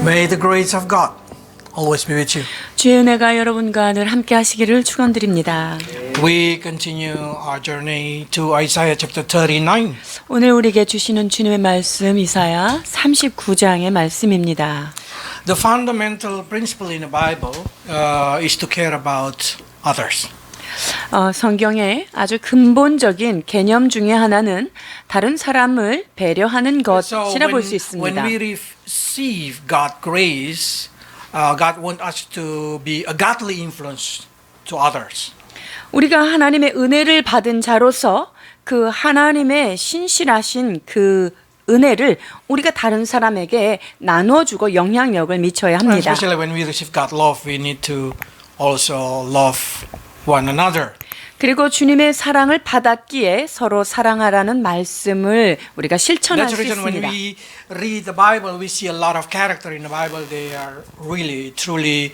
May the grace of God always be with you. 주의 은혜가 여러분과 늘 함께 하시기를 축원드립니다. We continue our journey to Isaiah chapter 39. 오늘 우리에게 주시는 주님의 말씀 이사야 39장의 말씀입니다. The fundamental principle in the Bible is to care about others. 성경의 아주 근본적인 개념 중에 하나는 다른 사람을 배려하는 것이라 볼 수 있습니다. When we receive God's grace, God wants us to be a godly influence to others. 우리가 하나님의 은혜를 받은 자로서 그 하나님의 신실하신 그 은혜를 우리가 다른 사람에게 나눠주고 영향력을 미쳐야 합니다. Especially when we receive God's love, we need to also love one another. 그리고 주님의 사랑을 받았기에 서로 사랑하라는 말씀을 우리가 실천할 That's 수 the reason when 있습니다. we read the Bible, we see a lot of character in the Bible. They are really, truly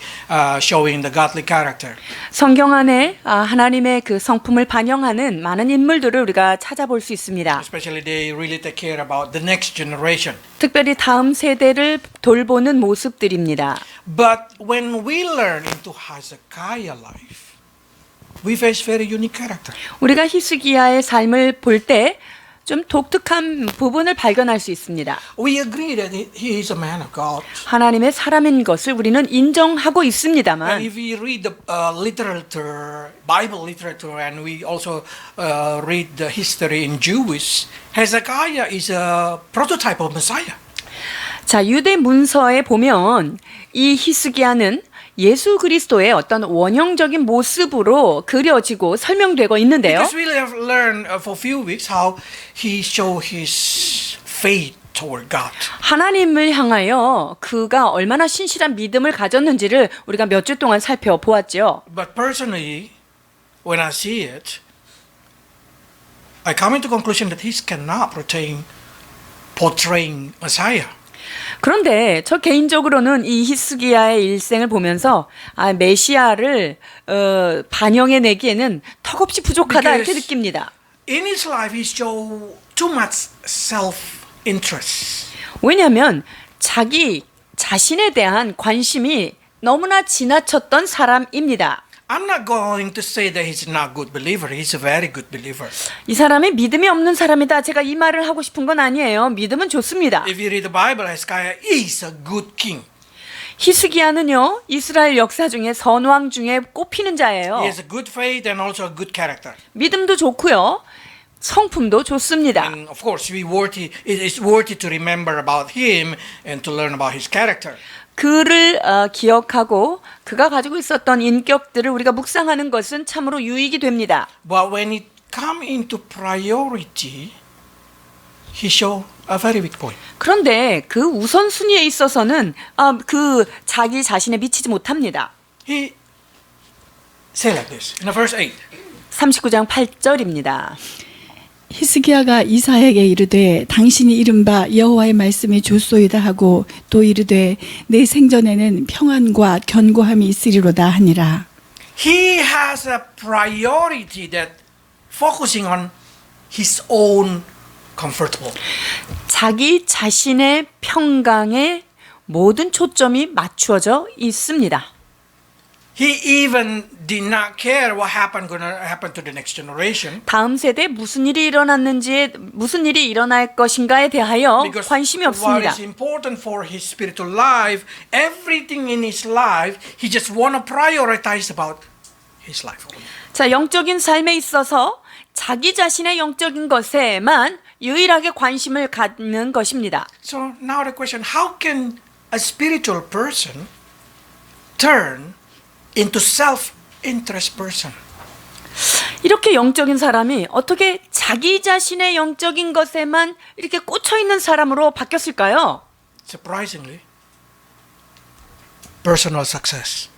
showing the godly character. 성경 안에 하나님의 그 성품을 반영하는 많은 인물들을 우리가 찾아볼 수 있습니다. Especially they really take care about the next generation. 특별히 다음 세대를 돌보는 모습들입니다. But when we learn into Hezekiah life, we face very unique character. 우리가 히스기야의 삶을 볼 때 좀 독특한 부분을 발견할 수 있습니다. We agree that he is a man of God. 하나님의 사람인 것을 우리는 인정하고 And 있습니다만 if we read the literature, Bible literature, and we also read the history in Jewish, Hezekiah is a prototype of Messiah. 자, 유대 문서에 보면 이 히스기야는 예수 그리스도의 어떤 원형적인 모습으로 그려지고 설명되고 있는데요. Because we have learned for a few weeks how he showed his faith toward God. 하나님을 향하여 그가 얼마나 신실한 믿음을 가졌는지를 우리가 몇 주 동안 살펴보았죠. But personally, when I see it, I come into conclusion that he cannot portraying Messiah. 그런데 저 개인적으로는 이 히스기야의 일생을 보면서 메시아를 반영해내기에는 턱없이 부족하다 이렇게 느낍니다. In his life, he showed too much self-interest. 왜냐하면 자기 자신에 대한 관심이 너무나 지나쳤던 사람입니다. I'm not going to say that he's not a good believer. He's a very good believer. 이 사람이 믿음이 없는 사람이다. 제가 이 말을 하고 싶은 건 아니에요. 믿음은 좋습니다. If you read the Bible, Hezekiah is a good king. 히스기야는요, 이스라엘 역사 중에 선왕 중에 꼽히는 자예요. He has a good faith and also a good character. 믿음도 좋고요, 성품도 좋습니다. And of course, it is worthy to remember about him and to learn about his character. 그를 기억하고 그가 가지고 있었던 인격들을 우리가 묵상하는 것은 참으로 유익이 됩니다. But when it comes into priority, he show a very weak point. 그런데 그 우선순위에 있어서는 그 자기 자신에 미치지 못합니다. He say like this in the verse 8. 39장 8절입니다. 히스기야가 이사야에게 이르되 당신이 이른바 여호와의 말씀이 좋소이다 하고 또 이르되 내 생전에는 평안과 견고함이 있으리로다 하니라. He has a priority that focusing on his own comfortable. 자기 자신의 평강에 모든 초점이 맞추어져 있습니다. He even did not care what going to happen to the next generation. 다음 세대에 무슨 일이 일어날 것인가에 대하여 Because 관심이 what 없습니다. is important for his spiritual life, everything in his life, he just want to prioritize about his life. 자, 영적인 삶에 있어서 자기 자신의 영적인 것에만 유일하게 관심을 갖는 것입니다. So now the question, how can a spiritual person turn into self-interest person? 이렇게 영적인 사람이 어떻게 자기 자신의 영적인 것에만 이렇게 꽂혀 있는 사람으로 바뀌었을까요? Surprisingly, personal success.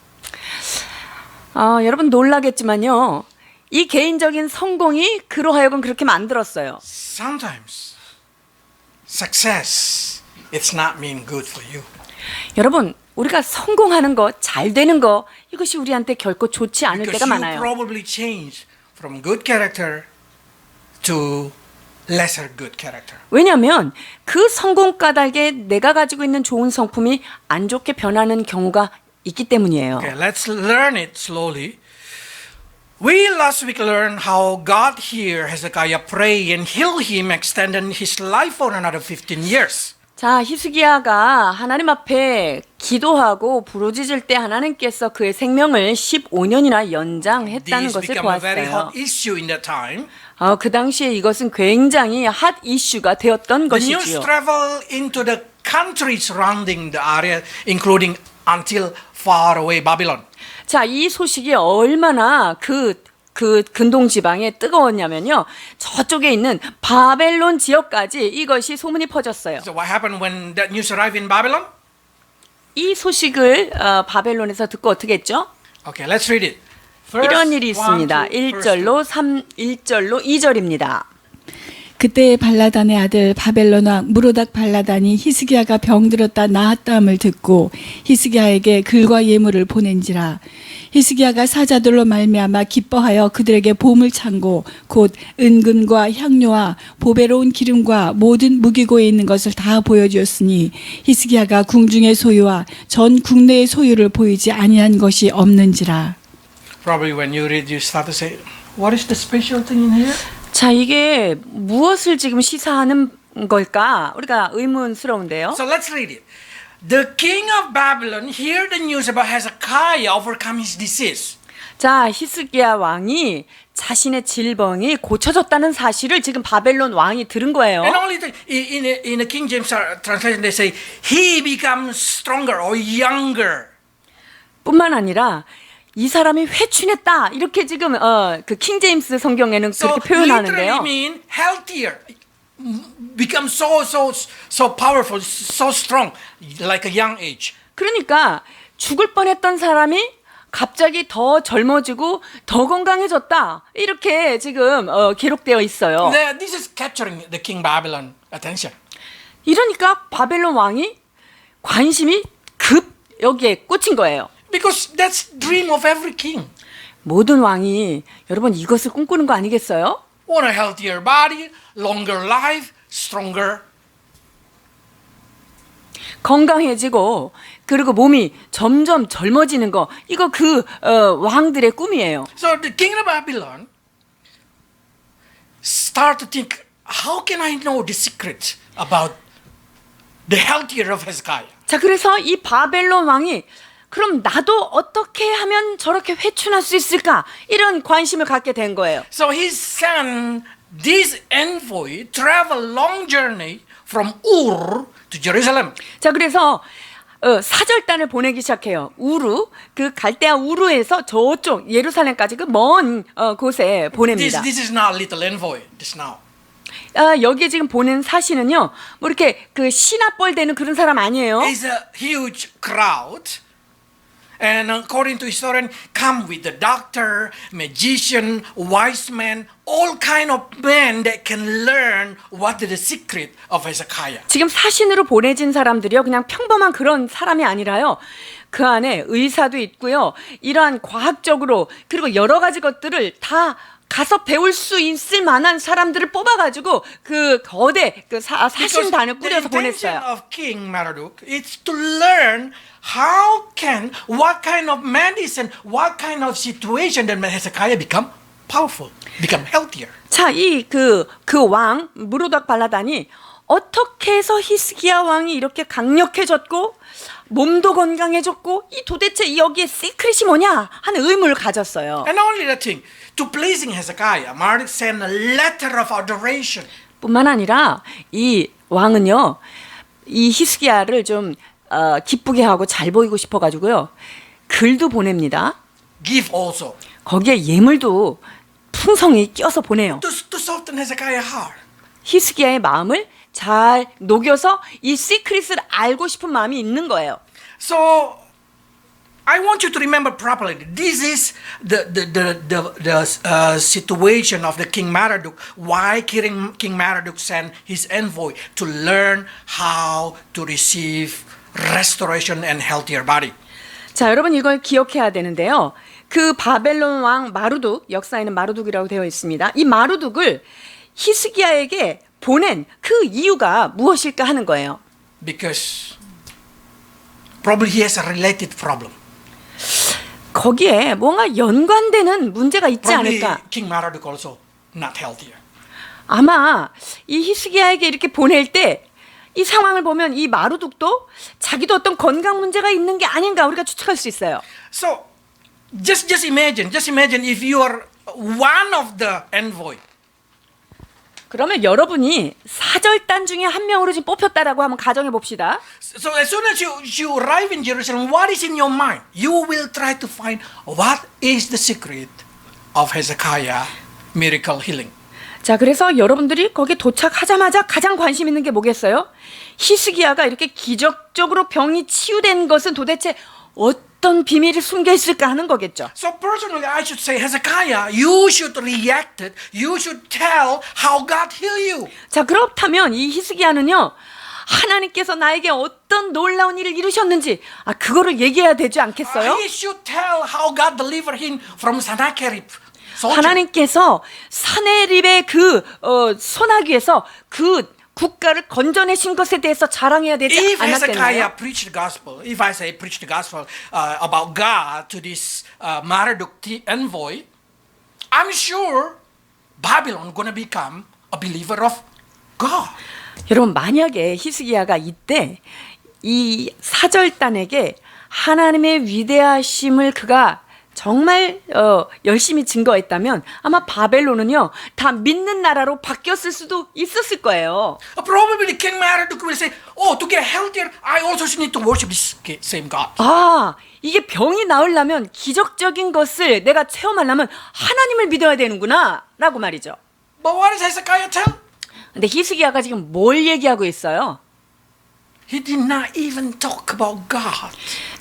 여러분 놀라겠지만요. 이 개인적인 성공이 그로 하여금 그렇게 만들었어요. Sometimes success it's not mean good for you. 여러분, 우리가 성공하는 거, 잘 되는 거 이것이 우리한테 결코 좋지 않을 Because 때가 you 많아요. probably change from good character to lesser good character. 왜냐하면 그 성공 까닭에 내가 가지고 있는 좋은 성품이 안 좋게 변하는 경우가 있기 때문이에요. Okay, let's learn it slowly. We last week learned how God heard Hezekiah pray and heal him, extending his life for another 15 years. 자, 히스기야가 하나님 앞에 기도하고 부르짖을 때 하나님께서 그의 생명을 15년이나 연장했다는 This 것을 became a very 보았어요. hot issue in that time. 그 당시에 이것은 굉장히 핫 이슈가 되었던 The news 것이지요. traveled into the country surrounding the area, including until far away Babylon. 자, 이 소식이 얼마나 그 근동 지방에 뜨거웠냐면요. 저쪽에 있는 바벨론 지역까지 이것이 소문이 퍼졌어요. So what happened when that news arrived in Babylon? 이 소식을 바벨론에서 듣고 어떻게 했죠? Okay, let's read it. Verse 이런 일이 1 있습니다. to verse 2. 1절로 2절입니다. 그때 발라단의 아들 바벨론 왕 무로닥 발라단이 히스기야가 병들었다 나았다함을 듣고 히스기야에게 글과 예물을 보낸지라. 히스기야가 사자들로 말미암아 기뻐하여 그들에게 보물 창고 곧 은금과 향료와 보배로운 기름과 모든 무기고에 있는 것을 다 보여주었으니 히스기야가 궁중의 소유와 전 국내의 소유를 보이지 아니한 것이 없는지라. Probably when you read, you start to say, what is the special thing in here? 자, 이게 무엇을 지금 시사하는 걸까? 우리가 의문스러운데요. So let's read it. The king of Babylon heard the news about Hezekiah overcome his disease. 자, 히스기야 왕이 자신의 질병이 고쳐졌다는 사실을 지금 바벨론 왕이 들은 거예요. And only in the King James translation they say he becomes stronger or younger. 뿐만 아니라 이 사람이 회춘했다. 이렇게 지금 그 킹제임스 성경에는 So 그렇게 표현하는데요. literally mean healthier, become so powerful, so strong, like a young age. 그러니까 죽을 뻔했던 사람이 갑자기 더 젊어지고 더 건강해졌다. 이렇게 지금 기록되어 있어요. This is capturing the King Babylon attention. 이러니까 바벨론 왕이 관심이 급 여기에 꽂힌 거예요. Because that's dream of every king. 모든 왕이 여러분 이것을 꿈꾸는 거 아니겠어요? Want a healthier body, longer life, stronger. 건강해지고 그리고 몸이 점점 젊어지는 거 이거 그 왕들의 꿈이에요. So the king of Babylon start to think, how can I know the secret about the healthier of Hezekiah? 자, 그래서 이 바벨론 왕이 그럼 나도 어떻게 하면 저렇게 회춘할 수 있을까? 이런 관심을 갖게 된 거예요. So he sent this envoy travel long journey from Ur to Jerusalem. 자, 그래서 사절단을 보내기 시작해요. 우루, 그 갈대아 우루에서 저쪽 예루살렘까지 그 먼 곳에 보냅니다. This is not little envoy. This now. 여기에 지금 보낸 사신은요, 뭐 이렇게 그 신압벌 되는 그런 사람 아니에요. It's a huge crowd. And according to historian, come with the doctor, magician, wise man, all kind of men that can learn what is the secret of Hezekiah. 지금 사신으로 보내진 사람들이요, 그냥 평범한 그런 사람이 아니라요. 그 안에 의사도 있고요. 이러한 과학적으로 그리고 여러 가지 것들을 다 가서 배울 수 있을 만한 사람들을 뽑아가지고 그 거대 그 사신단을 꾸려서 the intention 보냈어요. of King Marduk is to learn what kind of medicine, what kind of situation that Hezekiah become powerful, become healthier. 자, 이 그 왕 무로닥 발라단이 어떻게 해서 히스기야 왕이 이렇게 강력해졌고 몸도 건강해졌고 이 도대체 여기에 시크릿이 뭐냐 하는 의문을 가졌어요. And not only that thing, to pleasing Hezekiah, Marduk sent a letter of adoration. 뿐만 아니라 이 왕은요, 이 히스기야를 좀 기쁘게 하고 잘 보이고 싶어가지고요, 글도 보냅니다. Give also. 거기에 예물도 풍성히 껴서 보내요. To soften Hezekiah's heart. 히스기야의 마음을 잘 녹여서 이 시크릿을 알고 싶은 마음이 있는 거예요. So I want you to remember properly. This is the situation of the King Marduk. Why King Marduk sent his envoy to learn how to receive restoration and healthier body. 자, 여러분 이걸 기억해야 되는데요. 그 바벨론 왕 마루둑, 역사에는 마루둑이라고 되어 있습니다. 이 마루둑을 히스기야에게 보낸 그 이유가 무엇일까 하는 거예요. Because probably he has a related problem. 거기에 뭔가 연관되는 문제가 있지 Probably 않을까. King Marduk also not healthier. 아마 이 히스기야에게 이렇게 보낼 때 이 상황을 보면 이 마루둑도 자기도 어떤 건강 문제가 있는 게 아닌가 우리가 추측할 수 있어요. So just imagine if you are one of the envoy. 그러면 여러분이 사절단 중에 한 명으로 지금 뽑혔다라고 한번 가정해 봅시다. So as soon as you arrive in Jerusalem, what is in your mind? You will try to find what is the secret of Hezekiah miracle healing. 자, 그래서 여러분들이 거기에 도착하자마자 가장 관심 있는 게 뭐겠어요? 히스기야가 이렇게 기적적으로 병이 치유된 것은 도대체 어떤 비밀이 숨겨 있을까 하는 거겠죠. So personally, I should say, Hezekiah, you should react it. You should tell how God healed you. 자, 그렇다면 이 히스기야는요, 하나님께서 나에게 어떤 놀라운 일을 이루셨는지, 그거를 얘기해야 되지 않겠어요? He should tell how God delivered him from Sennacherib. 하나님께서 사네립의 그 소나기에서 그 국가를 건져내신 것에 대해서 자랑해야 되지 If 않았겠나요? Hezekiah preached the gospel, if I say preach the gospel about God to this Marduk envoy, I'm sure Babylon gonna become a believer of God. 여러분, 만약에 히스기야가 이때 이 사절단에게 하나님의 위대하심을 그가 정말 열심히 증거했다면 아마 바벨론은요 다 믿는 나라로 바뀌었을 수도 있었을 거예요. Probably King Marduk will say, "Oh, to get healthier, I also need to worship this same God." 이게 병이 나으려면 기적적인 것을 내가 체험하려면 하나님을 믿어야 되는구나 라고 말이죠. But what does Hezekiah tell? 근데 히스기야가 지금 뭘 얘기하고 있어요? He did not even talk about God.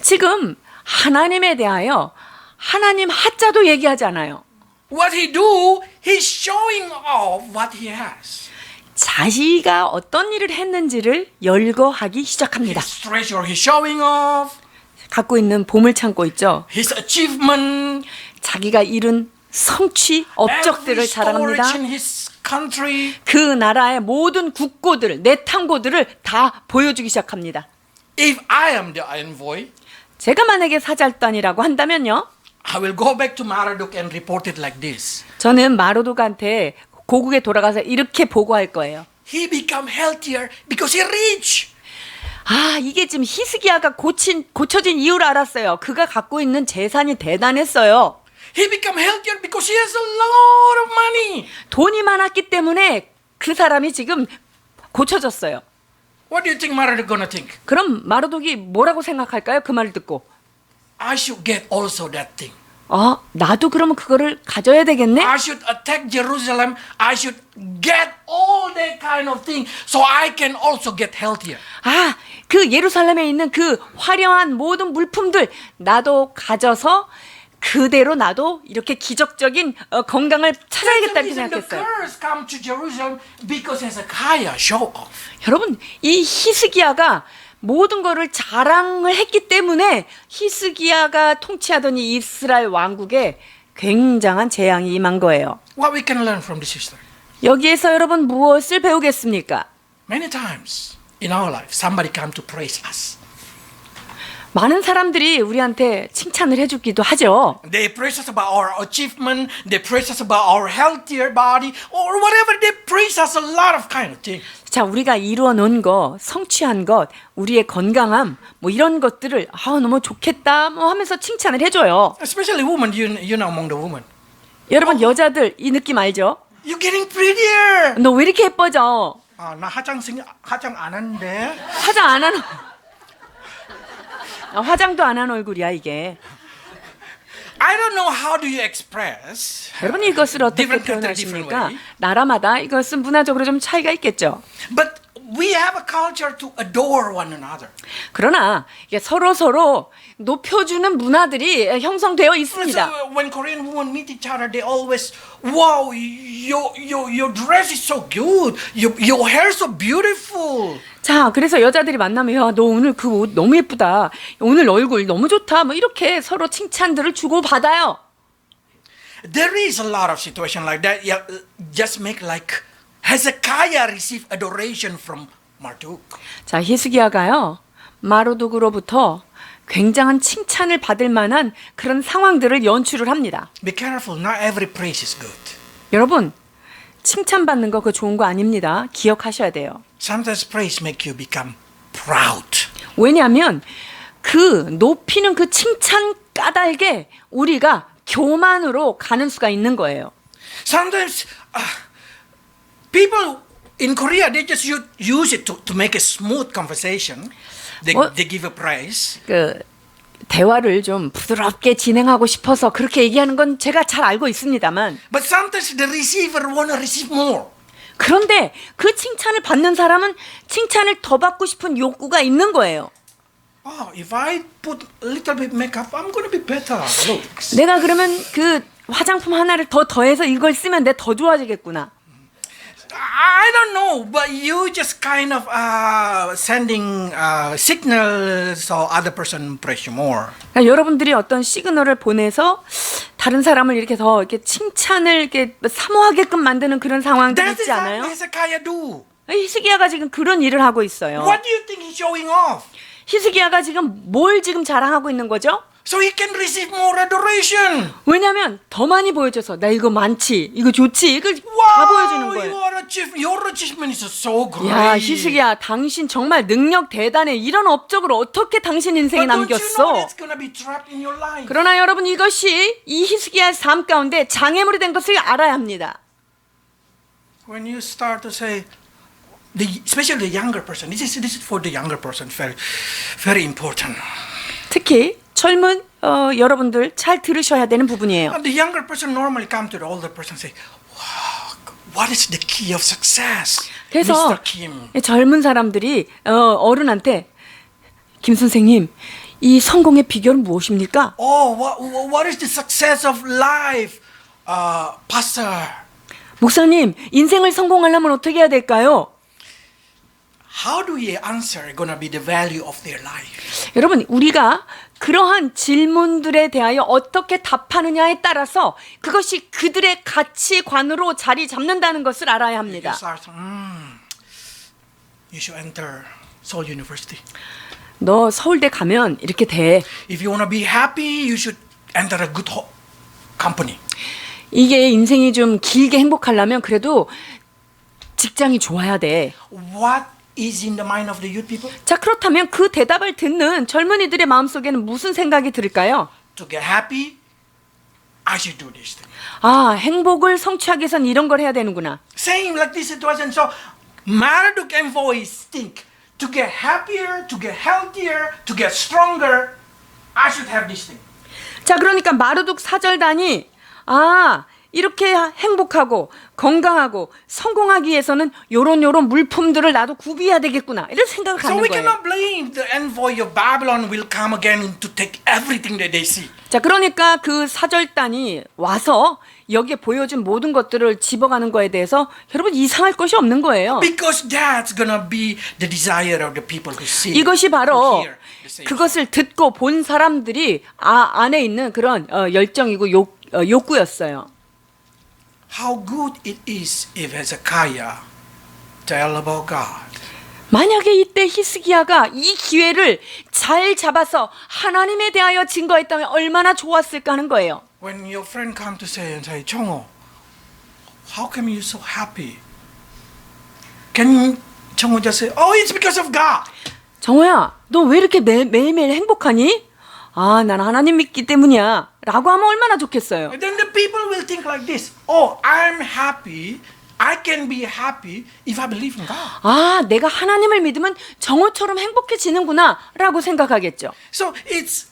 지금 하나님에 대하여 하나님 하자도 얘기하지 않아요. What he do, he's showing off what he has. 자기가 어떤 일을 했는지를 열거하기 시작합니다. His treasure he's showing off. 갖고 있는 보물 창고 있죠. His achievement. 자기가 이룬 성취, 업적들을 Every 자랑합니다. storage in his country. 그 나라의 모든 국고들, 내탕고들을 다 보여주기 시작합니다. If I am the envoy, 제가 만약에 사절단이라고 한다면요, I will go back to Marduk and report it like this. 저는 마르독한테 고국에 돌아가서 이렇게 보고할 거예요. He become healthier because he rich. 이게 지금 히스기야가 고쳐진 이유를 알았어요. 그가 갖고 있는 재산이 대단했어요. He become healthier because he has a lot of money. 돈이 많았기 때문에 그 사람이 지금 고쳐졌어요. What do you think Marduk gonna think? 그럼 마르독이 뭐라고 생각할까요? 그 말을 듣고. I should get also that thing. 나도 그러면 그거를 가져야 되겠네? I should attack Jerusalem. I should get all that kind of thing so I can also get healthier. 그 예루살렘에 있는 그 화려한 모든 물품들 나도 가져서 그대로 나도 이렇게 기적적인 건강을 찾아야겠다 이렇게 The 생각했어요. curse come to Jerusalem because Hezekiah show off. 여러분, 이 히스기야가 모든 거를 자랑을 했기 때문에 히스기야가 통치하던 이 이스라엘 왕국에 굉장한 재앙이 임한 거예요. What we can learn from this history? 여기에서 여러분 무엇을 배우겠습니까? Many times in our life, somebody come to praise us. 많은 사람들이 우리한테 칭찬을 해주기도 하죠. They praise us about our achievement. They praise us about our healthier body or whatever. They praise us a lot of kind of things. 자, 우리가 이루어 놓은 것, 성취한 것, 우리의 건강함, 뭐 이런 것들을 너무 좋겠다 뭐 하면서 칭찬을 해줘요. Especially women, you know, among the women. 여러분 여자들 이 느낌 알죠? You're getting prettier. 너 왜 이렇게 예뻐져? 나 화장 안 하는데. 화장 안 하는 화장도 안 한 얼굴이야 이게. I don't know how do you express. 여러분 이것을 어떻게 Different country, different 표현하십니까? way. 나라마다 이것은 문화적으로 좀 차이가 있겠죠. But we have a culture to adore one another. 그러나 이게 서로 높여주는 문화들이 형성되어 So 있습니다. when Korean women meet each other, they always, wow, your dress is so good. Your hair is so beautiful. 자, 그래서 여자들이 만나면 야, 너 오늘 그 옷 너무 예쁘다. 오늘 얼굴 너무 좋다. 뭐 이렇게 서로 칭찬들을 주고 받아요. There is a lot of situation like that. Yeah, just make like Hezekiah received adoration from Marduk. 자, 히스기야가요. 마르독으로부터 굉장한 칭찬을 받을 만한 그런 상황들을 연출을 합니다. Be careful, not every praise is good. 여러분, 칭찬받는 거 그거 좋은 거 아닙니다. 기억하셔야 돼요. Sometimes praise make you become proud. 왜냐하면 그 높이는 그 칭찬 까닭에 우리가 교만으로 가는 수가 있는 거예요. Sometimes people in Korea they just use it to make a smooth conversation. They give a praise. 그 대화를 좀 부드럽게 진행하고 싶어서 그렇게 얘기하는 건 제가 잘 알고 있습니다만, But sometimes the receiver want to receive more. 그런데 그 칭찬을 받는 사람은 칭찬을 더 받고 싶은 욕구가 있는 거예요. Oh, if I put a little bit makeup, I'm going to be better. Look. 내가 그러면 그 화장품 하나를 더 더해서 이걸 쓰면 내 더 좋아지겠구나. I don't know, but you just kind of sending signals so other person praise you more. 그러니까 여러분들이 어떤 시그널을 보내서 다른 사람을 이렇게 더 이렇게 칭찬을 이렇게 사모하게끔 만드는 그런 상황들 That is 있지 what 않아요? Hezekiah do. 히스기야가 지금 그런 일을 하고 있어요. What do you think he's showing off? 히스기야가 지금 뭘 지금 자랑하고 있는 거죠? So he can receive more adoration. 왜냐하면 더 많이 보여줘서 나 이거 많지, 이거 좋지, 이거 다 보여주는 거예요. Your achievement is so great. 야, 히스기야, 당신 정말 능력 대단해. 이런 업적을 어떻게 당신 인생에 But don't you know 남겼어? that's gonna be trapped in your life? 그러나 여러분, 이것이 이 히스기야의 삶 가운데 장애물이 된 것을 알아야 합니다. When you start to say, especially the younger person, this is for the younger person, very important. 특히 젊은 여러분들 잘 들으셔야 되는 부분이에요. And the younger person normally come to the older person and say, wow, what is the key of success? 그래서 Mr. Kim. 젊은 사람들이 어른한테 김 선생님, 이 성공의 비결은 무엇입니까? Oh, what is the success of life, Pastor? 목사님, 인생을 성공하려면 어떻게 해야 될까요? How do we answer gonna be the value of their life? 여러분, 우리가 그러한 질문들에 대하여 어떻게 답하느냐에 따라서 그것이 그들의 가치관으로 자리 잡는다는 것을 알아야 You 합니다. start, you should enter Seoul University. 너 서울대 가면 이렇게 돼. If you wanna be happy, you should enter a good company. 이게 인생이 좀 길게 행복하려면 그래도 직장이 좋아야 돼. What is in the mind of the youth people? 자, 그렇다면 그 대답을 듣는 젊은이들의 마음속에는 무슨 생각이 들을까요? To get happy, I should do this thing. 아, 행복을 성취하기 위해선 이런 걸 해야 되는구나. Same like this situation. So Marduk and voice think to get happier, to get healthier, to get stronger, I should have this thing. 자, 그러니까 마르둑 사절단이 이렇게 행복하고 건강하고 성공하기 위해서는 요런 물품들을 나도 구비해야 되겠구나, 이런 생각을 So 갖는 we 거예요. cannot blame the envoy of Babylon will come again to take everything that they see. 자, 그러니까 그 사절단이 와서 여기에 보여준 모든 것들을 집어가는 거에 대해서 여러분 이상할 것이 없는 거예요. Because that's gonna be the desire of the people who see. 이것이 바로 who hear the same. 그것을 듣고 본 사람들이 안에 있는 그런 열정이고 욕구였어요. How good it is if Hezekiah tell about God. 만약에 이때 히스기야가 이 기회를 잘 잡아서 하나님에 대하여 증거했다면 얼마나 좋았을까 하는 거예요. When your friend come to say, 정호, how come you so happy? Can 정호 just say, oh, it's because of God. 정호야, 너 왜 이렇게 매일매일 행복하니? 난 하나님 믿기 때문이야 라고 하면 얼마나 좋겠어요. And then the people will think like this. Oh, I'm happy. I can be happy if I believe in God. 내가 하나님을 믿으면 정호처럼 행복해지는구나 라고 생각하겠죠. So it's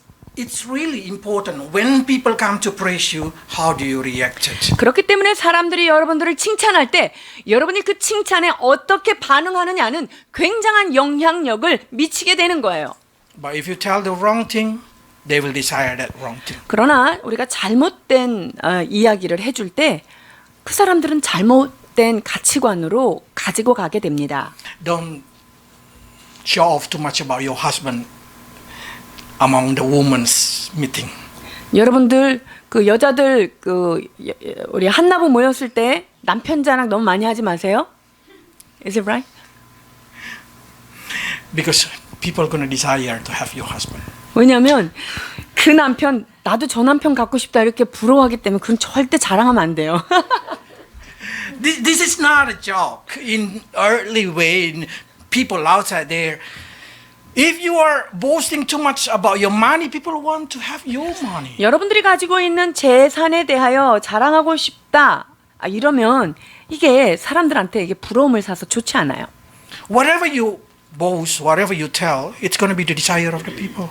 really important when people come to praise you, how do you react it? 그렇기 때문에 사람들이 여러분들을 칭찬할 때 여러분이 그 칭찬에 어떻게 반응하느냐는 굉장한 영향력을 미치게 되는 거예요. But if you tell the wrong thing, they will desire that wrong thing. 그러나 우리가 잘못된 이야기를 해줄 때 그 사람들은 잘못된 가치관으로 가지고 가게 됩니다. Don't show off too much about your husband among the women's meeting. 여러분들 그 여자들 우리 한나부 모였을 때 남편 자랑 너무 많이 하지 마세요. Is it right? Because people are going to desire to have your husband. 왜냐하면 그 남편 나도 저 남편 갖고 싶다 이렇게 부러워하기 때문에 그건 절대 자랑하면 안 돼요. This is not a joke in earthly way. In people outside there, if you are boasting too much about your money, people want to have your money. 여러분들이 가지고 있는 재산에 대하여 자랑하고 싶다. 이러면 이게 사람들한테 이게 부러움을 사서 좋지 않아요. Whatever you boast, whatever you tell, it's going to be the desire of the people.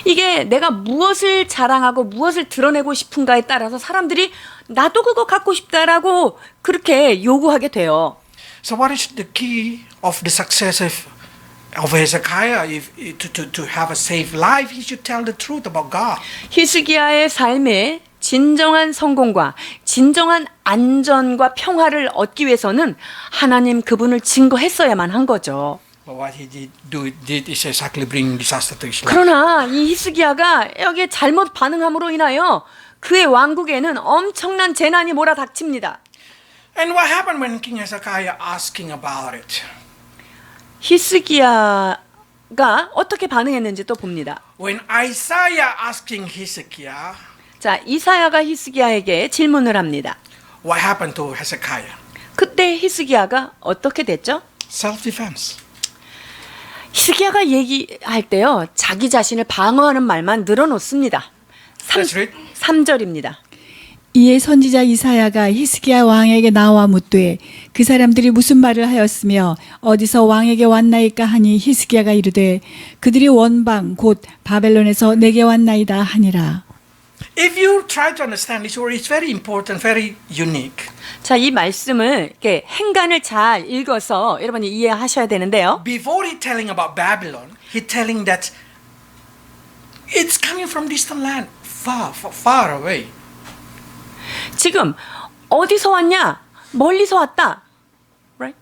이게 내가 무엇을 자랑하고 무엇을 드러내고 싶은가에 따라서 사람들이 나도 그거 갖고 싶다라고 그렇게 요구하게 돼요. So what is the key of the success of Hezekiah? To have a safe life, he should tell the truth about God. 히스기야의 삶에 진정한 성공과 진정한 안전과 평화를 얻기 위해서는 하나님 그분을 증거했어야만 한 거죠. But what he did is exactly bring disaster to his life. 그러나 이 히스기야가 여기에 잘못 반응함으로 인하여 그의 왕국에는 엄청난 재난이 몰아닥칩니다. And what happened when King Hezekiah asking about it? 히스기야가 어떻게 반응했는지 또 봅니다. When Isaiah asking Hezekiah, 자, 이사야가 히스기야에게 질문을 합니다. what happened to Hezekiah? 그때 히스기야가 어떻게 됐죠? Self-defense. 히스기야가 얘기할 때요, 자기 자신을 방어하는 말만 늘어놓습니다. Let's read. 3절입니다. 이에 선지자 이사야가 히스기야 왕에게 나와 묻되 그 사람들이 무슨 말을 하였으며 어디서 왕에게 왔나이까 하니 히스기야가 이르되 그들이 원방 곧 바벨론에서 내게 왔나이다 하니라. If you try to understand this word, it's very important, very unique. 자, 이 말씀을 이렇게 행간을 잘 읽어서 여러분이 이해하셔야 되는데요. Before he telling about Babylon, he telling that it's coming from distant land, far away. 지금 어디서 왔냐? 멀리서 왔다. Right?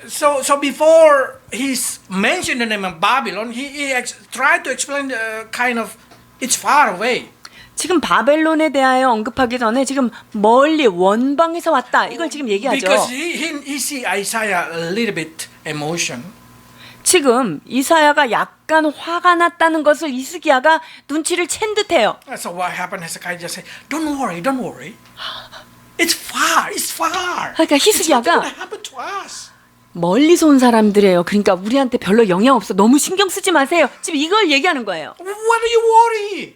So before he's mentioned the name of Babylon, he tried to explain kind of it's far away. 지금 바벨론에 대하여 언급하기 전에 지금 멀리 원방에서 왔다. 이걸 지금 얘기하죠. Because he see Isaiah a little bit emotion. 지금 이사야가 약간 화가 났다는 것을 히스기야가 눈치를 챈 듯해요. So what happened? Hezekiah just say, "Don't worry, don't worry. It's far, it's far. 그러니까 It's not 히스기야가 going to happen to us." 멀리서 온 사람들이에요. 그러니까 우리한테 별로 영향 없어. 너무 신경 쓰지 마세요. 지금 이걸 얘기하는 거예요. What do you worry?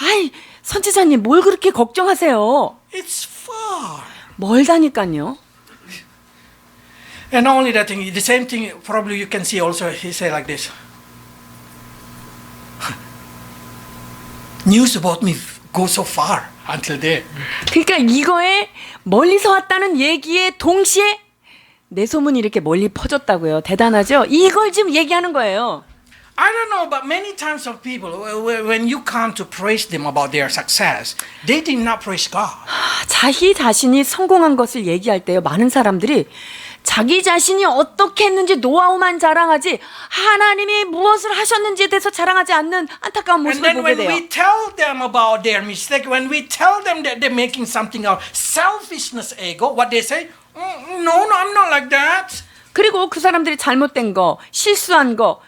아이, 선지자님 뭘 그렇게 걱정하세요? It's far. 멀다니까요. And not only that thing, the same thing probably you can see also. He say like this. News about me go so far until there. 그러니까 이거에 멀리서 왔다는 얘기에 동시에 내 소문이 이렇게 멀리 퍼졌다고요. 대단하죠? 이걸 지금 얘기하는 거예요. I don't know, but many times of people, when you come to praise them about their success, they did not praise God. 자기 자신이 성공한 것을 얘기할 때요. 많은 사람들이 자기 자신이 어떻게 했는지 노하우만 자랑하지 하나님이 무엇을 하셨는지에 대해서 자랑하지 않는 안타까운 And 모습을 then 보게 when 돼요. we tell them about their mistake, when we tell them that they're making something out, selfishness, ego, what they say, no, I'm not like that. 그리고 그 사람들이 잘못된 거, 실수한 거,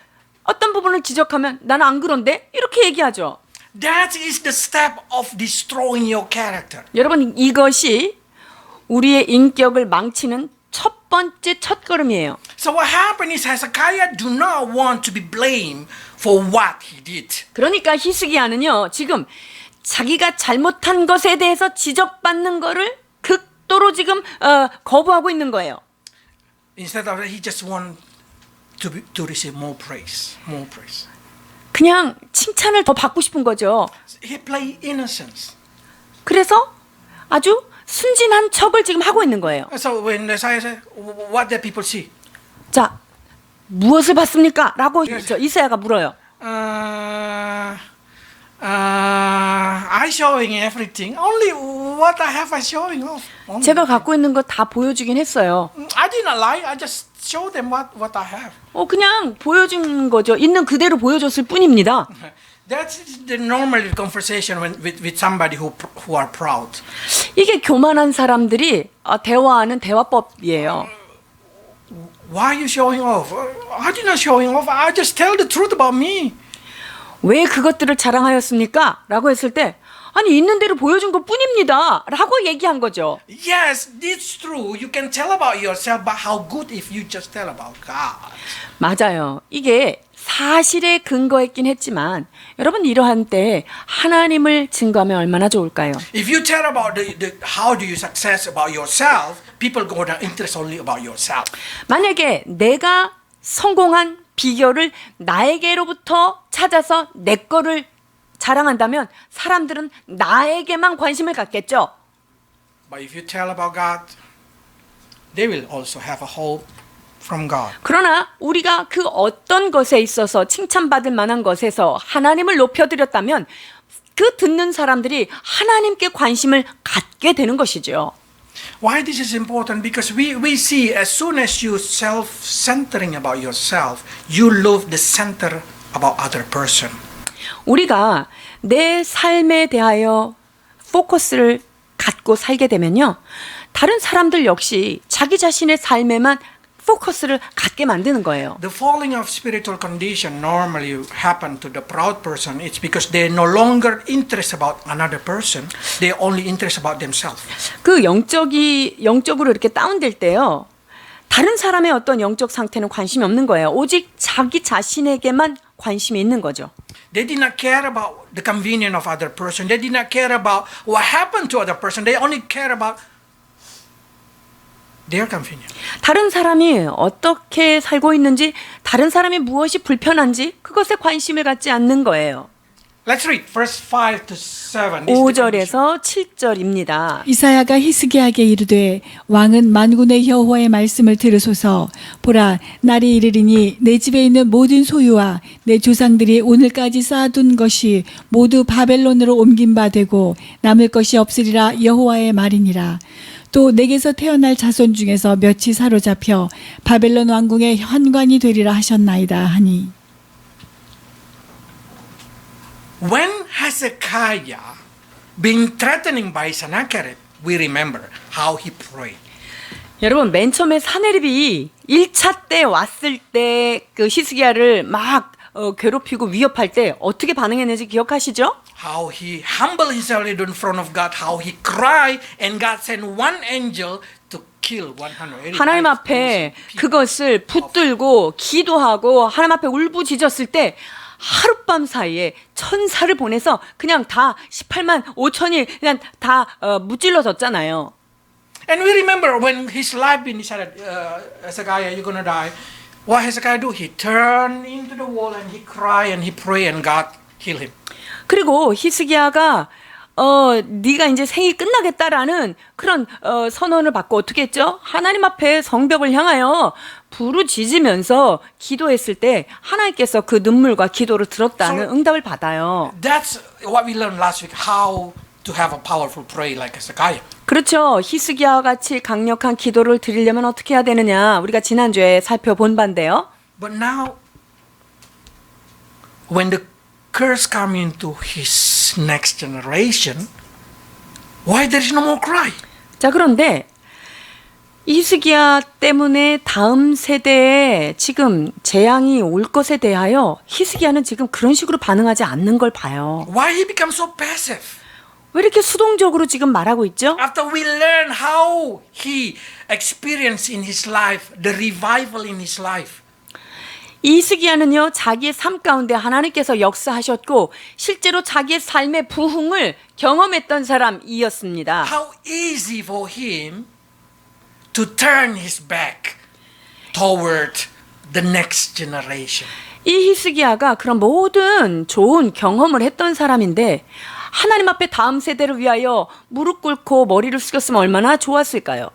어떤 부분을 지적하면 나는 안 그런데 이렇게 얘기하죠. That is the step of destroying your character. 여러분 이것이 우리의 인격을 망치는 첫 번째 첫걸음이에요. So what happened is Hezekiah do not want to be blamed for what he did. 그러니까 히스기야는요 지금 자기가 잘못한 것에 대해서 지적받는 거를 극도로 지금 거부하고 있는 거예요. Instead of that, he just want to receive more praise, more praise. 그냥 칭찬을 더 받고 싶은 거죠. He play innocence. 그래서 아주 순진한 척을 지금 하고 있는 거예요. So when Isaiah said, what did people see? 자, 무엇을 봤습니까? 라고 저 이사야가 물어요. I showing everything. Only what I have I showing off. Only. 제가 갖고 있는 거 다 보여주긴 했어요. I did not lie. I just show them what I have. 그냥 보여준 거죠. 있는 그대로 보여줬을 뿐입니다. That's the normal conversation with somebody who are proud. 이게 교만한 사람들이 대화하는 대화법이에요. Why are you showing off? I did not showing off. I just tell the truth about me. 왜 그것들을 자랑하였습니까? 라고 했을 때 아니 있는 대로 보여준 것 뿐입니다. 라고 얘기한 거죠. Yes, it's true. You can tell about yourself, but how good if you just tell about God? 맞아요. 이게 사실에 근거했긴 했지만 여러분 이러한 때 하나님을 증거하면 얼마나 좋을까요? If you tell about how do you success about yourself, people go to interest only about yourself. 만약에 내가 성공한 비결을 나에게로부터 찾아서 내 거를 자랑한다면 사람들은 나에게만 관심을 갖겠죠. But if you tell about God, they will also have a hope from God. 그러나 우리가 그 어떤 것에 있어서 칭찬받을 만한 것에서 하나님을 높여드렸다면 그 듣는 사람들이 하나님께 관심을 갖게 되는 것이죠. Why this is important? Because we see as soon as you self-centering about yourself, you lose the center about other person. 우리가 내 삶에 대하여 포커스를 갖고 살게 되면요. 다른 사람들 역시 자기 자신의 삶에만 포커스를 갖게 만드는 거예요. The falling of spiritual condition normally happen to the proud person. It's because they no longer interest about another person. They only interest about themselves. 그 영적으로 이렇게 다운될 때요. 다른 사람의 어떤 영적 상태는 관심이 없는 거예요. 오직 자기 자신에게만 관심이 있는 거죠. They did not care about the convenience of other person. They did not care about what happened to other person. They only care about their convenience. 다른 사람이 어떻게 살고 있는지, 다른 사람이 무엇이 불편한지 그것에 관심을 갖지 않는 거예요. Let's read verse 5 to 7. 5절에서 7절입니다. 이사야가 히스기야에게 이르되 왕은 만군의 여호와의 말씀을 들으소서. 보라, 날이 이르리니 내 집에 있는 모든 소유와 내 조상들이 오늘까지 쌓아둔 것이 모두 바벨론으로 옮긴 바 되고 남을 것이 없으리라 여호와의 말이니라. 또 내게서 태어날 자손 중에서 몇이 사로잡혀 바벨론 왕궁의 현관이 되리라 하셨나이다 하니. When Hezekiah being threatening by Sennacherib, we remember how he prayed. 여러분 맨 처음에 사네립이 1차 때 왔을 때 그 히스기야를 막 괴롭히고 위협할 때 어떻게 반응했는지 기억하시죠? How he humbled himself in front of God, how he cried, and God sent one angel to kill 185,000 하나님 앞에 그것을 붙들고 기도하고 하나님 앞에 울부짖었을 때 하룻밤 사이에 천사를 보내서 그냥 다 18만 5천이 그냥 다 무찔러졌잖아요. And we remember when his life being decided, Hezekiah, you're gonna die. What Hezekiah do? He turned into the wall and he cried and he prayed and God healed him. 그리고 히스기야가 네가 이제 생이 끝나겠다라는 그런 선언을 받고 어떻게 했죠? 하나님 앞에 성벽을 향하여 부르짖으면서 기도했을 때 하나님께서 그 눈물과 기도를 들었다는 응답을 받아요. That's what we learned last week, how to have a powerful prayer like Hezekiah. 그렇죠. 히스기야와 같이 강력한 기도를 드리려면 어떻게 해야 되느냐? 우리가 지난주에 살펴본 바인데요. But now, when the curse come into his next generation, why there is no more cry? 자, 그런데 히스기야 때문에 다음 세대에 지금 재앙이 올 것에 대하여 히스기야는 지금 그런 식으로 반응하지 않는 걸 봐요. Why he becomes so passive? 왜 이렇게 수동적으로 지금 말하고 있죠? After we learn how he experienced in his life, the revival in his life. 히스기야는요 자기의 삶 가운데 하나님께서 역사하셨고 실제로 자기의 삶의 부흥을 경험했던 사람이었습니다. How easy for him to turn his back toward the next generation. 이 히스기야가 그런 모든 좋은 경험을 했던 사람인데 하나님 앞에 다음 세대를 위하여 무릎 꿇고 머리를 숙였으면 얼마나 좋았을까요?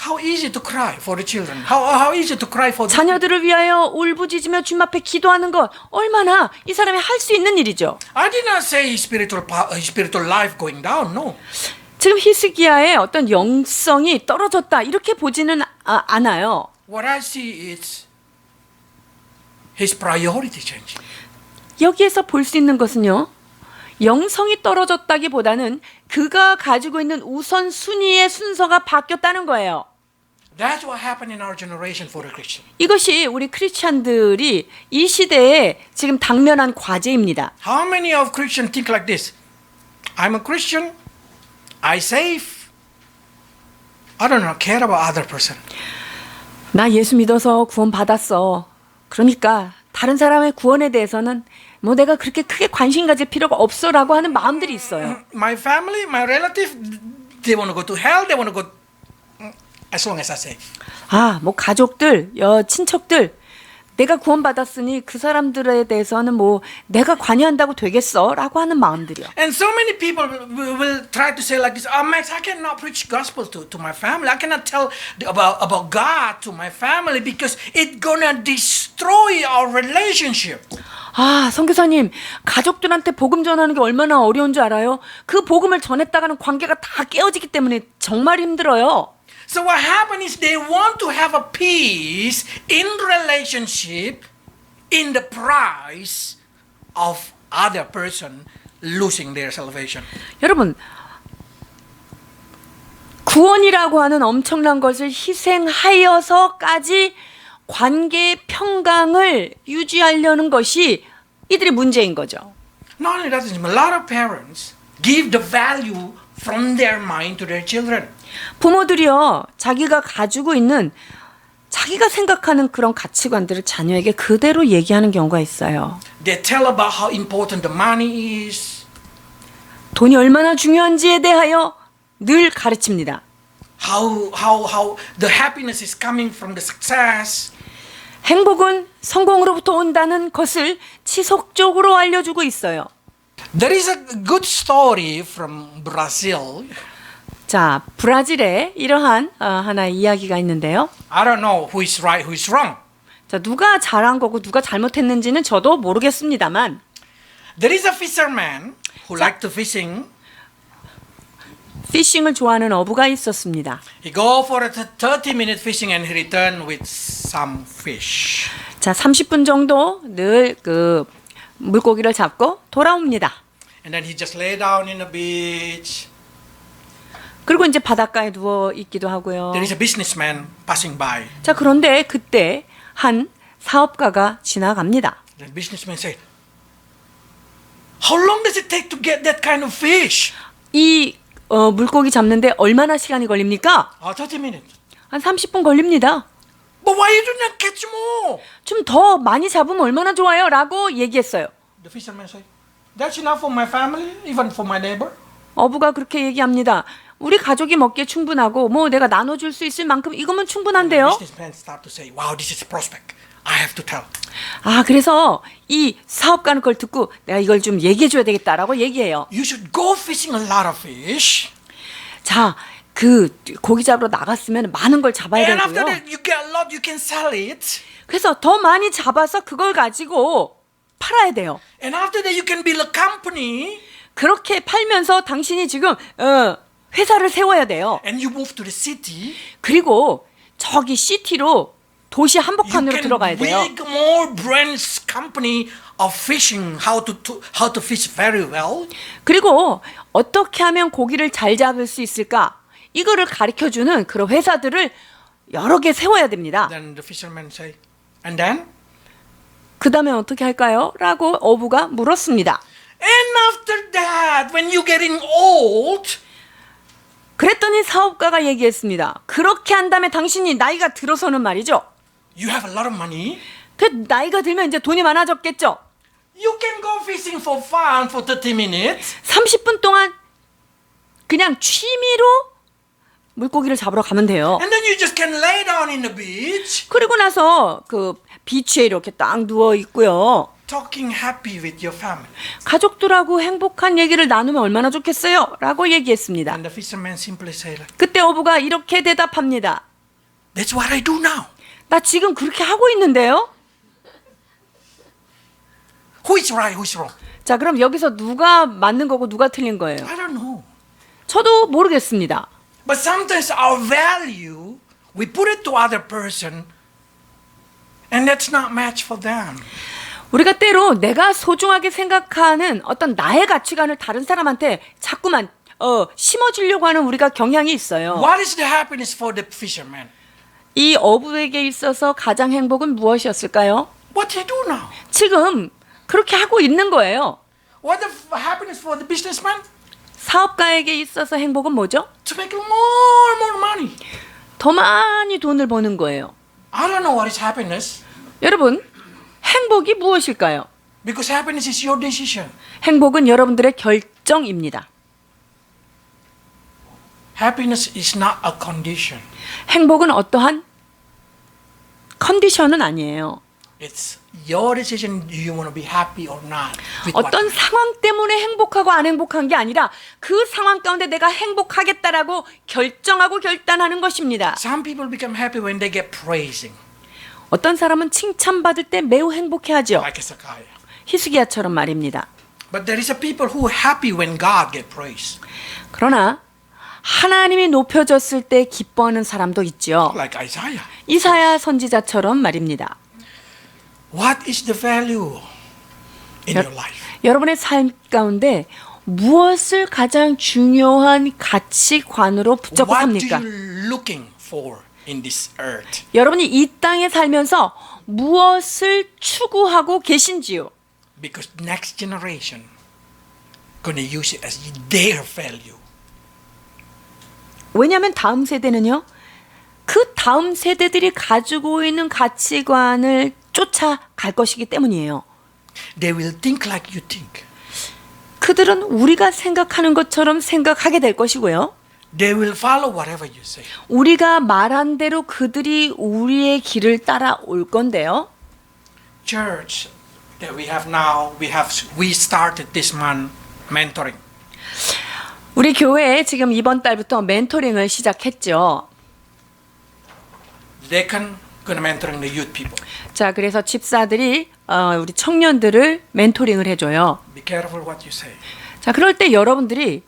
How easy to cry for the children. How easy to cry for the 자녀들을 위하여 울부짖으며 주님 앞에 기도하는 것 얼마나 이 사람이 할 수 있는 일이죠. I did not say his spiritual life going down. No. 지금 히스기야의 어떤 영성이 떨어졌다 이렇게 보지는 않아요. What I see is his priority changing. 여기에서 볼 수 있는 것은요. 영성이 떨어졌다기보다는 그가 가지고 있는 우선순위의 순서가 바뀌었다는 거예요. That's what happened in our generation for the Christian. 이것이 우리 크리스찬들이 이 시대에 지금 당면한 과제입니다. How many of Christians think like this? I'm a Christian. I save. I don't know, care about other person. 나 예수 믿어서 구원 받았어. 그러니까 다른 사람의 구원에 대해서는 뭐 내가 그렇게 크게 관심 가질 필요가 없어라고 하는 마음들이 있어요. My family, my relative, they want to go to hell. They want to go as long as I save. 아, 뭐 가족들, 친척들 내가 구원받았으니 그 사람들에 대해서는 뭐 내가 관여한다고 되겠어라고 하는 마음들이요. And so many people will try to say like this, oh, Max, I cannot preach gospel to my family. I cannot tell about God to my family because it's gonna destroy our relationship. 아, 선교사님, 가족들한테 복음 전하는 게 얼마나 어려운 줄 알아요? 그 복음을 전했다가는 관계가 다 깨어지기 때문에 정말 힘들어요. So what happened is they want to have a peace in relationship in the price of other person losing their salvation. 여러분, 구원이라고 하는 엄청난 것을 희생하여서까지 관계의 평강을 유지하려는 것이 이들의 문제인 거죠. Not only that, a lot of parents give the value from their mind to their children. 부모들이요, 자기가 가지고 있는 자기가 생각하는 그런 가치관들을 자녀에게 그대로 얘기하는 경우가 있어요. They tell about how important the money is. 돈이 얼마나 중요한지에 대하여 늘 가르칩니다. How the happiness is coming from the success. 행복은 성공으로부터 온다는 것을 지속적으로 알려주고 있어요. There is a good story from Brazil. 자, 브라질에 이러한 하나의 이야기가 있는데요. I don't know who is right, who is wrong. 자, 누가 잘한 거고 누가 잘못했는지는 저도 모르겠습니다만 There is a fisherman who liked to fishing. 피싱을 좋아하는 어부가 있었습니다. He go for a 30-minute fishing and he return with some fish. 자, 30분 정도 늘 그 물고기를 잡고 돌아옵니다. And then he just lay down in the beach. 그리고 이제 바닷가에 누워 있기도 하고요. There is a businessman passing by. 자, 그런데 그때 한 사업가가 지나갑니다. The businessman said, "How long does it take to get that kind of fish?" 이 물고기 잡는데 얼마나 시간이 걸립니까? 30 minutes. 한 30분 걸립니다. But why you do not catch more? 좀 더 많이 잡으면 얼마나 좋아요? 라고 얘기했어요. The fisherman said, "That's enough for my family, even for my neighbor." 어부가 그렇게 얘기합니다. 우리 가족이 먹기에 충분하고 뭐 내가 나눠줄 수 있을 만큼 이거면 충분한데요. Businessman start to say, "Wow, this is a prospect. I have to tell." 아, 그래서 이 사업가는 그걸 듣고 내가 이걸 좀 얘기해줘야 되겠다라고 얘기해요. You should go fishing a lot of fish. 자, 그 고기 잡으러 나갔으면 많은 걸 잡아야 And after 되고요. that, you get a lot, you can sell it. 그래서 더 많이 잡아서 그걸 가지고 팔아야 돼요. And after that, you can build a company. 그렇게 팔면서 당신이 지금 회사를 세워야 돼요. And you move to the city. 그리고 저기 시티로 도시 You 한복판으로 can 들어가야 돼요. build more branch company of fishing, how to fish very well. 그리고 어떻게 하면 고기를 잘 잡을 수 있을까? 이거를 가르쳐주는 그런 회사들을 여러 개 세워야 됩니다. Then the fisherman say, and then? 그 다음에 어떻게 할까요? 라고 어부가 물었습니다. And after that, when you getting old, 그랬더니 사업가가 얘기했습니다. 그렇게 한 다음에 당신이 나이가 들어서는 말이죠. you have a lot of money. 그 나이가 들면 이제 돈이 많아졌겠죠. You can go fishing for fun for 30 minutes. 30분 동안 그냥 취미로 물고기를 잡으러 가면 돼요. And then you just can lay down in the beach, 그리고 나서 그 비치에 이렇게 딱 누워 있고요. talking happy with your family. 가족들하고 행복한 얘기를 나누면 얼마나 좋겠어요? 라고 얘기했습니다. And the fisherman simply say, like, 그때 어부가 이렇게 대답합니다. that's what I do now. 나 지금 그렇게 하고 있는데요? Who is right, who is wrong? 자, 그럼 여기서 누가 맞는 거고 누가 틀린 거예요? I don't know. 저도 모르겠습니다. But sometimes our value, we put it to other person, and that's not match for them. 우리가 때로 내가 소중하게 생각하는 어떤 나의 가치관을 다른 사람한테 자꾸만 심어주려고 하는 우리가 경향이 있어요. What is the happiness for the fisherman? 이 어부에게 있어서 가장 행복은 무엇이었을까요? What he do now? 지금 그렇게 하고 있는 거예요. What the happiness for the businessman? 사업가에게 있어서 행복은 뭐죠? To make more money. 더 많이 돈을 버는 거예요. I don't know what is happiness 여러분, 행복이 무엇일까요? because happiness is your decision. 행복은 여러분들의 결정입니다. Happiness is not a condition. 행복은 어떠한 컨디션은 아니에요. It's your decision. Do you want to be happy or not? With 어떤 what? 상황 때문에 행복하고 안 행복한 게 아니라 그 상황 가운데 내가 행복하겠다라고 결정하고 결단하는 것입니다. Some people become happy when they get praising, 어떤 사람은 칭찬받을 때 매우 행복해하죠. like Hezekiah. 히스기야처럼 말입니다. But there is a people who are happy when God get praised, 그러나 하나님이 높여졌을 때 기뻐하는 사람도 있죠. like Isaiah. 이사야 선지자처럼 말입니다. What is the value in your life? 여러분의 삶 가운데 무엇을 가장 중요한 가치관으로 붙잡고 What do 삽니까? you looking for in this earth? 여러분이 이 땅에 살면서 무엇을 추구하고 계신지요? Because next generation gonna use it as their value. 왜냐하면 다음 세대는요, 그 다음 세대들이 가지고 있는 가치관을 쫓아갈 것이기 때문이에요. They will think like you think. 그들은 우리가 생각하는 것처럼 생각하게 될 것이고요. They will follow whatever you say. 우리가 말한 대로 그들이 우리의 길을 따라올 건데요. Church that we have now, we started this month mentoring. 우리 교회에 지금 이번 달부터 멘토링을 시작했죠. Deacon gonna mentoring the youth people. 자, 그래서 집사들이 우리 청년들을 멘토링을 해줘요. Be careful what you say. 자, 그럴 때 여러분들이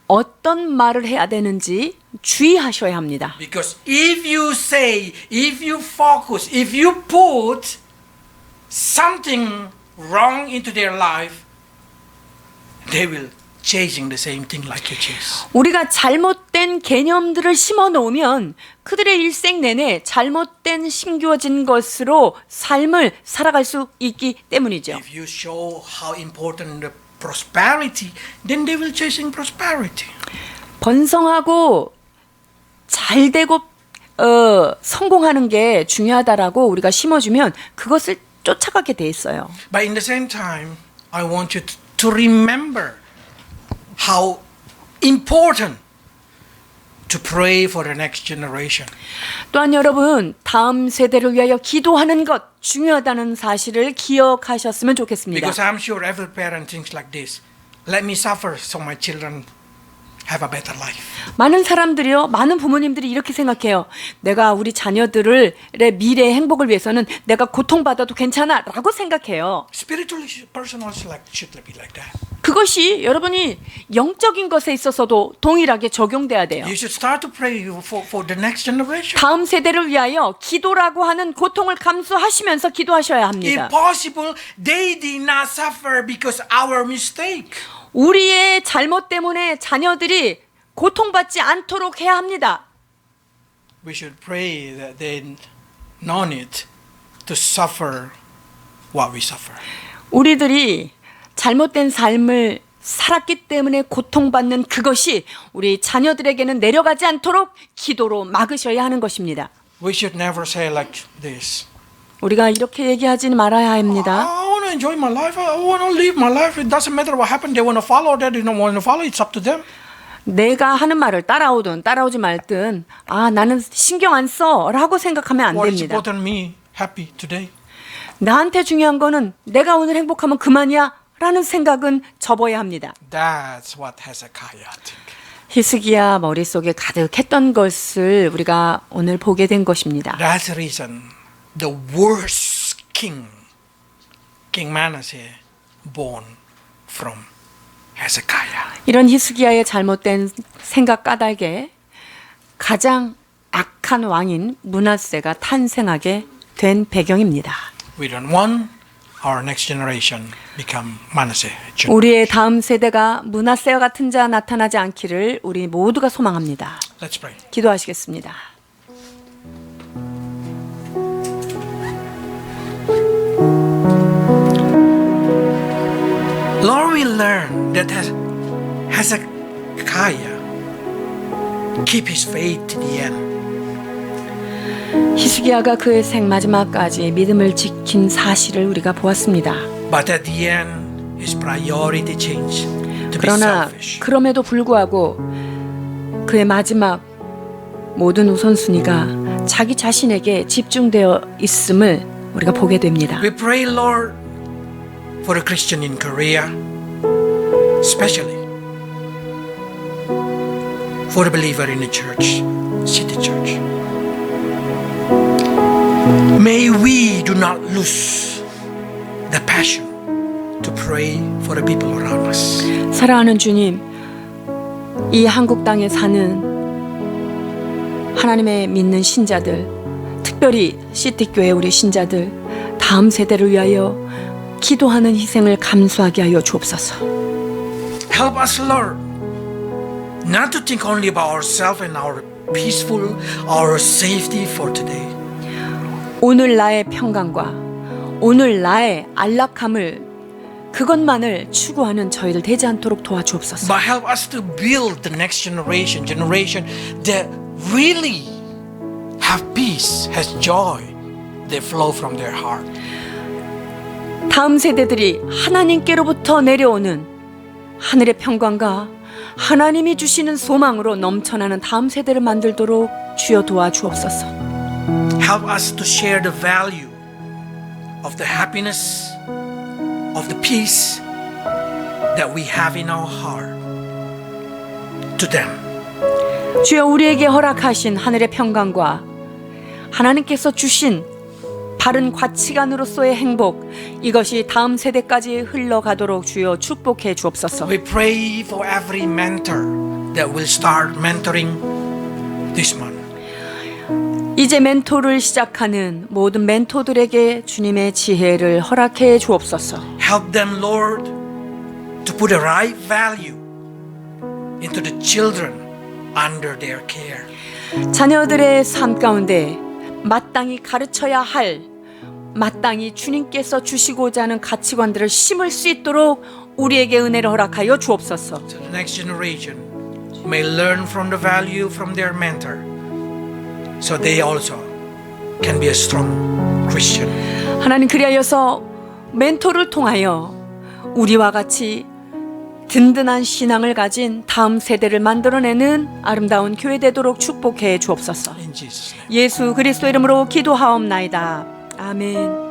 어떤 말을 해야 되는지 주의하셔야 합니다. Because if you say, if you focus, if you put something wrong into their life, they will chasing the same thing like you chase. 우리가 잘못된 개념들을 심어 놓으면 그들의 일생 내내 잘못된 심겨진 것으로 삶을 살아갈 수 있기 때문이죠. If you show how important the prosperity, then they will chasing prosperity. 번성하고 잘 되고 성공하는 게 중요하다라고 우리가 심어주면 그것을 쫓아가게 돼 있어요. But in the same time, I want you to remember how important to pray for the next generation. 또한 여러분, 다음 세대를 위하여 기도하는 것 중요하다는 사실을 기억하셨으면 좋겠습니다. Because I'm sure every parent thinks like this. Let me suffer so my children have a better life. 많은 사람들이요, 많은 부모님들이 이렇게 생각해요. 내가 우리 자녀들의 미래의 행복을 위해서는 내가 고통받아도 괜찮아 라고 생각해요. Spiritually, personally, should be like that. 그것이 여러분이 영적인 것에 있어서도 동일하게 적용돼야 돼요. You should start to pray for the next generation. 다음 세대를 위하여 기도라고 하는 고통을 감수하시면서 기도하셔야 합니다. If possible, they did not suffer because our mistake. 우리의 잘못 때문에 자녀들이 고통받지 않도록 해야 합니다. We should pray that they no need to suffer what we suffer. 우리들이 잘못된 삶을 살았기 때문에 고통받는 그것이 우리 자녀들에게는 내려가지 않도록 기도로 막으셔야 하는 것입니다. We should never say like this. 우리가 이렇게 얘기하지는 말아야 합니다. I want to enjoy my life. I want to live my life. It doesn't matter what happened. They want to follow that. They don't want to follow. It's up to them. 내가 하는 말을 따라오든 따라오지 말든 나는 신경 안 써라고 생각하면 안 What is 됩니다. important me happy today? 나한테 중요한 거는 내가 오늘 행복하면 그만이야 라는 생각은 접어야 합니다. That's what Hezekiah think. 히스기야 머릿속에 가득했던 것을 우리가 오늘 보게 된 것입니다. That's the reason the worst king, King Manasseh, born from Hezekiah. 이런 히스기야의 잘못된 생각 까닭에 가장 악한 왕인 므낫세가 탄생하게 된 배경입니다. We don't want our next generation become Manasseh. 우리의 다음 세대가 므낫세와 같은 자 나타나지 않기를 우리 모두가 소망합니다. Let's pray. 기도하시겠습니다. Hezekiah keep his faith to the end. 히스기야가 그의 생 마지막까지 믿음을 지킨 사실을 우리가 보았습니다. But at the end, his priority changed to be 그러나 selfish. 그럼에도 불구하고 그의 마지막 모든 우선순위가 자기 자신에게 집중되어 있음을 우리가 보게 됩니다. We pray, Lord, for a Christian in Korea, especially for a believer in the church, city church. May we do not lose the passion to pray for the people around us. 사랑하는 주님, 이 한국 땅에 사는 하나님의 믿는 신자들, 특별히 시티교회 우리 신자들, 다음 세대를 위하여 기도하는 희생을 감수하게 하여 주옵소서. Help us, Lord, not to think only about ourselves and our peaceful, our safety for today. 오늘 나의 평강과 오늘 나의 안락함을 그것만을 추구하는 저희들 되지 않도록 도와주옵소서. But help us to build the next generation that really have peace, has joy, that flow from their heart. 다음 세대들이 하나님께로부터 내려오는 하늘의 평강과 하나님이 주시는 소망으로 넘쳐나는 다음 세대를 만들도록 주여 도와주옵소서. Help us to share the value of the happiness, of the peace that we have in our heart to them. 주여 우리에게 허락하신 하늘의 평강과 하나님께서 주신 바른 가치관으로서의 행복, 이것이 다음 세대까지 흘러가도록 주여 축복해 주옵소서. We pray for every mentor that will start mentoring this month. 이제 멘토를 시작하는 모든 멘토들에게 주님의 지혜를 허락해 주옵소서. Help them, Lord, to put the right value into the children under their care. 자녀들의 삶 가운데 마땅히 가르쳐야 할, 마땅히 주님께서 주시고자 하는 가치관들을 심을 수 있도록 우리에게 은혜를 허락하여 주옵소서. So the next generation may learn from the value from their mentor, so they also can be a strong Christian. 하나님, 그리하여서 멘토를 통하여 우리와 같이 든든한 신앙을 가진 다음 세대를 만들어내는 아름다운 교회 되도록 축복해 주옵소서. In Jesus' name. 예수 그리스도 이름으로 기도하옵나이다. 아멘.